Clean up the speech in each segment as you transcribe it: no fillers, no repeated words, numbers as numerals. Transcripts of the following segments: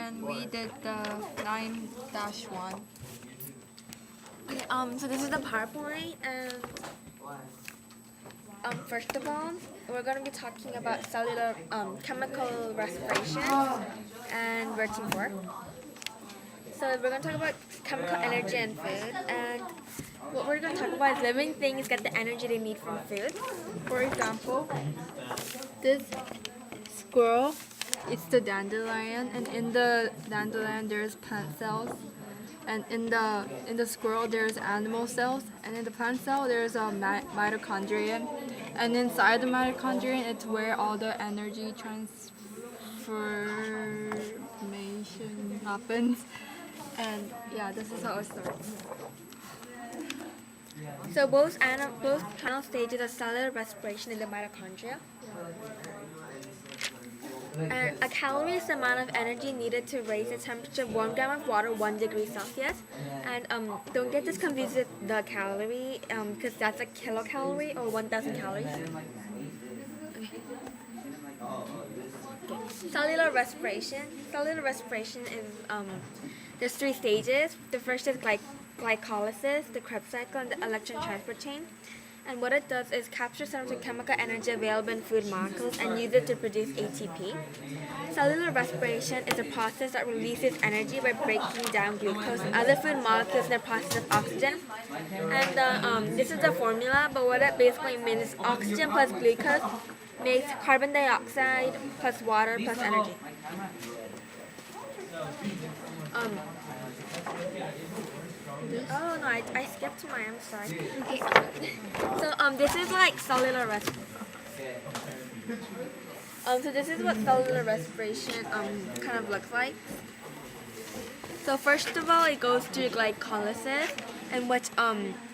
and we did the 9-1. Okay, so this is the PowerPoint, and first of all, we're going to be talking about cellular chemical respiration and routine 4. So we're going to talk about chemical energy and food, and what we're going to talk about is living things get the energy they need from food. For example, this squirrel, it's the dandelion, and in the dandelion there's plant cells, and in the squirrel there's animal cells, and in the plant cell there's a mitochondrion, and inside the mitochondrion it's where all the energy transformation happens. And yeah, this is how it starts. So both final stages of cellular respiration in the mitochondria. And a calorie is the amount of energy needed to raise the temperature of 1 gram of water 1 degree Celsius. And don't get this confused with the calorie, because that's a kilocalorie or 1,000 calories. Okay. Cellular respiration. Cellular respiration is there's 3 stages. The first is glycolysis, the Krebs cycle, and the electron transport chain. And what it does is capture some of the chemical energy available in food molecules and use it to produce ATP. Cellular respiration is a process that releases energy by breaking down glucose and other food molecules in the process of oxygen. And this is the formula, but what it basically means is oxygen plus glucose makes carbon dioxide plus water plus energy. Oh no, I skipped mine, I'm sorry. Okay. So this is like cellular respiration. So this is what cellular respiration kind of looks like. So first of all, it goes through glycolysis, in which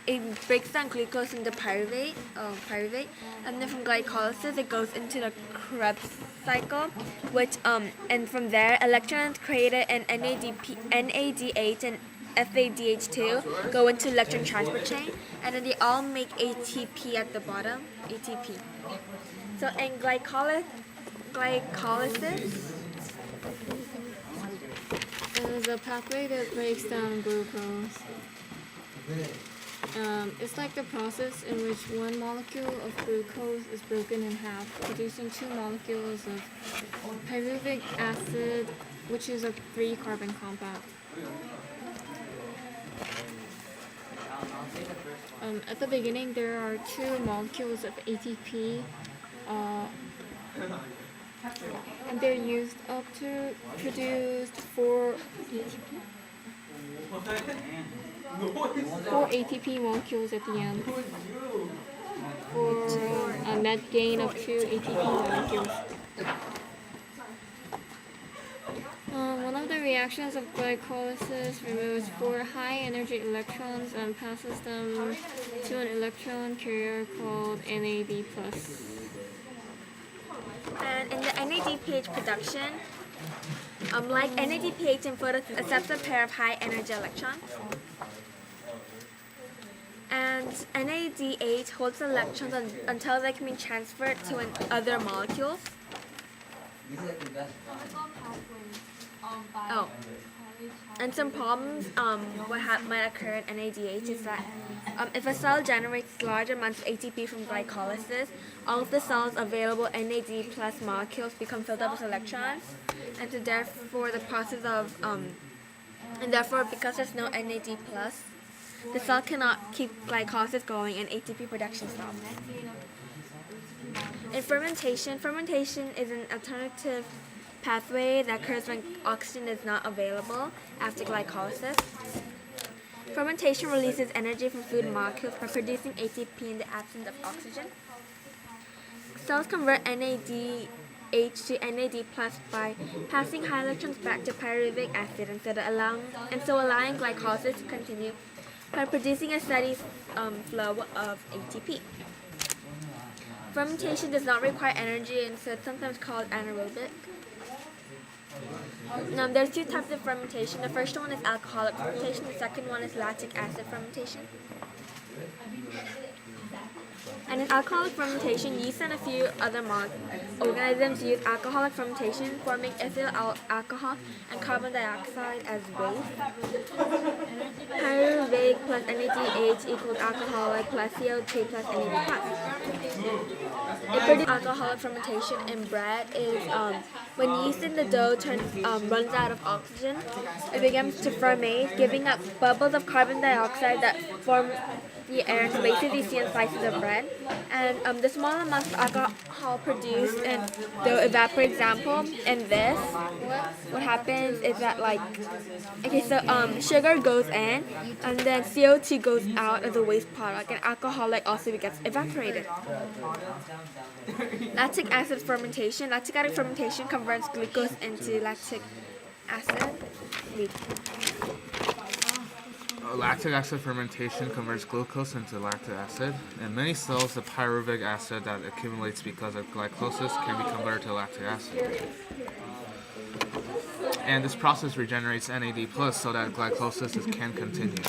it breaks down glucose into pyruvate, and then from glycolysis it goes into the Krebs cycle, which and from there electrons created in NADH and FADH2 go into electron transport chain, and then they all make ATP at the bottom, ATP. So in glycolysis, there's a pathway that breaks down glucose. It's like the process in which one molecule of glucose is broken in half, producing 2 molecules of pyruvic acid, which is a 3-carbon compound. At the beginning, there are 2 molecules of ATP, and they're used up to produce 4 ATP molecules at the end, for a net gain of 2 ATP molecules. One of the reactions of glycolysis removes 4 high-energy electrons and passes them to an electron carrier called NAD+. And in the NADPH production, like NADPH in photosynthesis accepts a pair of high-energy electrons. And NADH holds the electrons until they can be transferred to other molecules. Oh, and some problems might occur in NADH is that if a cell generates large amounts of ATP from glycolysis, all of the cell's available NAD plus molecules become filled up with electrons, and so therefore the process of and therefore because there's no NAD plus, the cell cannot keep glycolysis going and ATP production stops. In fermentation is an alternative pathway that occurs when oxygen is not available after glycolysis. Fermentation releases energy from food molecules by producing ATP in the absence of oxygen. Cells convert NADH to NAD+ by passing high electrons back to pyruvic acid and so allowing glycolysis to continue by producing a steady flow of ATP. Fermentation does not require energy, and so it's sometimes called anaerobic. Now, there's 2 types of fermentation. The first one is alcoholic fermentation. The second one is lactic acid fermentation. And in alcoholic fermentation, yeast and a few other organisms use alcoholic fermentation, forming ethyl alcohol and carbon dioxide as waste. Pyruvate plus NADH equals alcoholic plus CO2 plus NAD plus. It produces alcoholic fermentation in bread is when yeast in the dough runs out of oxygen, it begins to ferment, giving up bubbles of carbon dioxide that form the air and spaces you see in slices of bread. And the small amounts of alcohol produced in dough evaporate. Example, in this, what happens is that sugar goes in, and then CO2 goes out as a waste product, and alcohol also gets evaporated. Lactic acid fermentation. Lactic acid fermentation converts glucose into lactic acid. Lactic acid fermentation converts glucose into lactic acid. In many cells, the pyruvic acid that accumulates because of glycolysis can be converted to lactic acid. And this process regenerates NAD+ so that glycolysis can continue.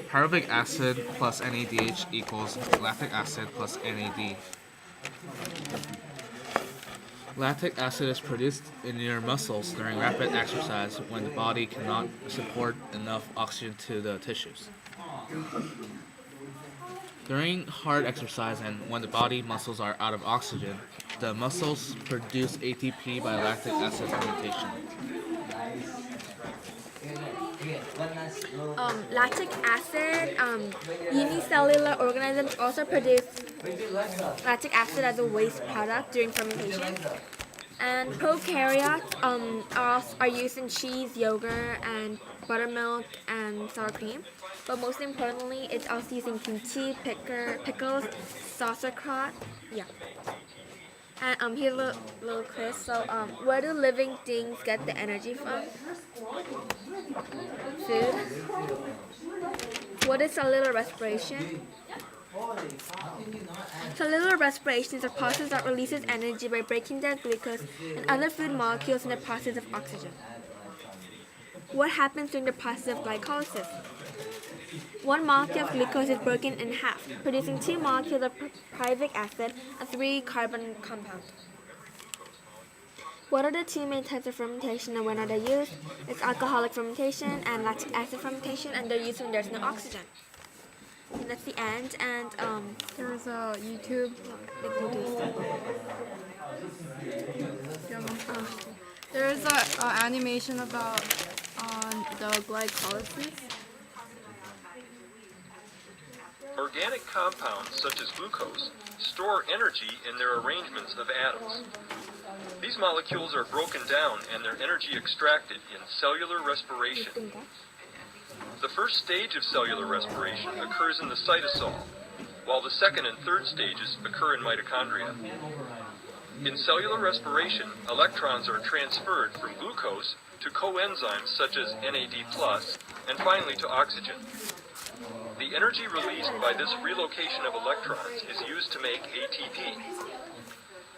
Pyruvic acid plus NADH equals lactic acid plus NAD. Lactic acid is produced in your muscles during rapid exercise when the body cannot support enough oxygen to the tissues. During hard exercise and when the body muscles are out of oxygen, the muscles produce ATP by lactic acid fermentation. Lactic acid, unicellular organisms also produce lactic acid as a waste product during fermentation. And prokaryotes are used in cheese, yogurt, and buttermilk and sour cream. But most importantly, it's also used in kimchi, pickles, sauerkraut. Yeah. And here's a little quiz. So, where do living things get the energy from? Food. What is cellular respiration? Cellular respiration is a process that releases energy by breaking down glucose and other food molecules in the process of oxygen. What happens during the process of glycolysis? One molecule of glucose is broken in half, producing 2 molecules of pyruvic acid and 3 carbon compounds. What are the 2 main types of fermentation and when are they used? It's alcoholic fermentation and lactic acid fermentation, and they're used when there's no oxygen. And that's the end, and There's a YouTube. There's a animation about the glycolysis. Organic compounds, such as glucose, store energy in their arrangements of atoms. These molecules are broken down and their energy extracted in cellular respiration. The first stage of cellular respiration occurs in the cytosol, while the second and third stages occur in mitochondria. In cellular respiration, electrons are transferred from glucose to coenzymes such as NAD+, and finally to oxygen. The energy released by this relocation of electrons is used to make ATP.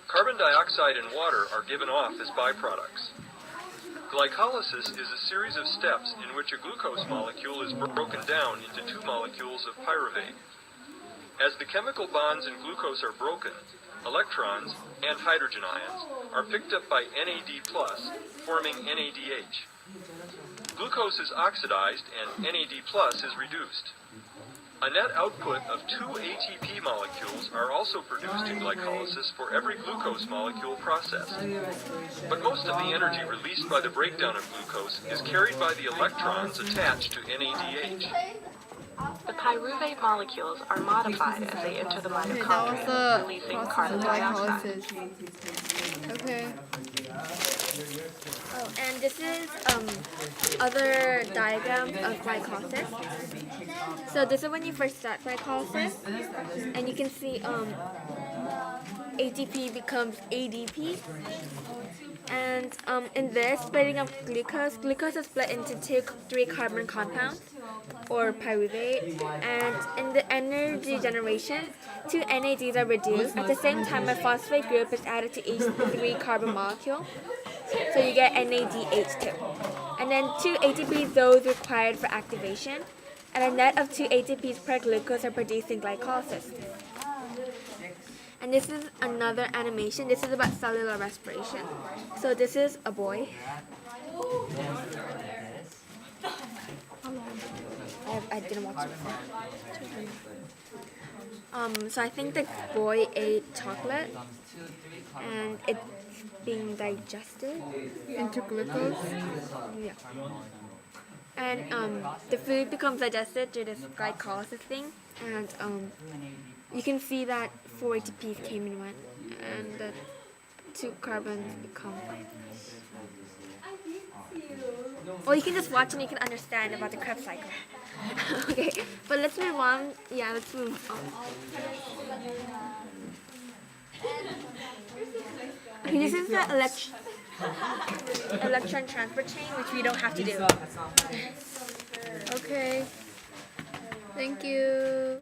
Carbon dioxide and water are given off as byproducts. Glycolysis is a series of steps in which a glucose molecule is broken down into 2 molecules of pyruvate. As the chemical bonds in glucose are broken, electrons and hydrogen ions are picked up by NAD+, forming NADH. Glucose is oxidized and NAD+ is reduced. A net output of 2 ATP molecules are also produced in glycolysis for every glucose molecule processed. But most of the energy released by the breakdown of glucose is carried by the electrons attached to NADH. The pyruvate molecules are modified as they enter the mitochondria, releasing carbon dioxide. Okay. Oh, and this is other diagrams of glycolysis. So this is when you first start glycolysis, and you can see ATP becomes ADP. And in this splitting of glucose is split into 3 carbon compounds, or pyruvate, and in the energy generation, 2 NADs are reduced. At the same time, a phosphate group is added to each 3 carbon molecule, so you get NADH2. And then 2 ATPs, those required for activation. and a net of 2 ATPs per glucose are produced in glycolysis. And this is another animation. This is about cellular respiration. So this is a boy. I didn't watch it before. So I think the boy ate chocolate and it's being digested Into glucose. Yeah. And the food becomes digested through this glycolysis thing, and you can see that 4 ATPs came and went, and the 2 carbons become. Or you can just watch and you can understand about the Krebs cycle. Okay, but let's move on. Yeah, let's move on. Okay, this is the electron transfer chain, which we don't have to do. Okay. Thank you.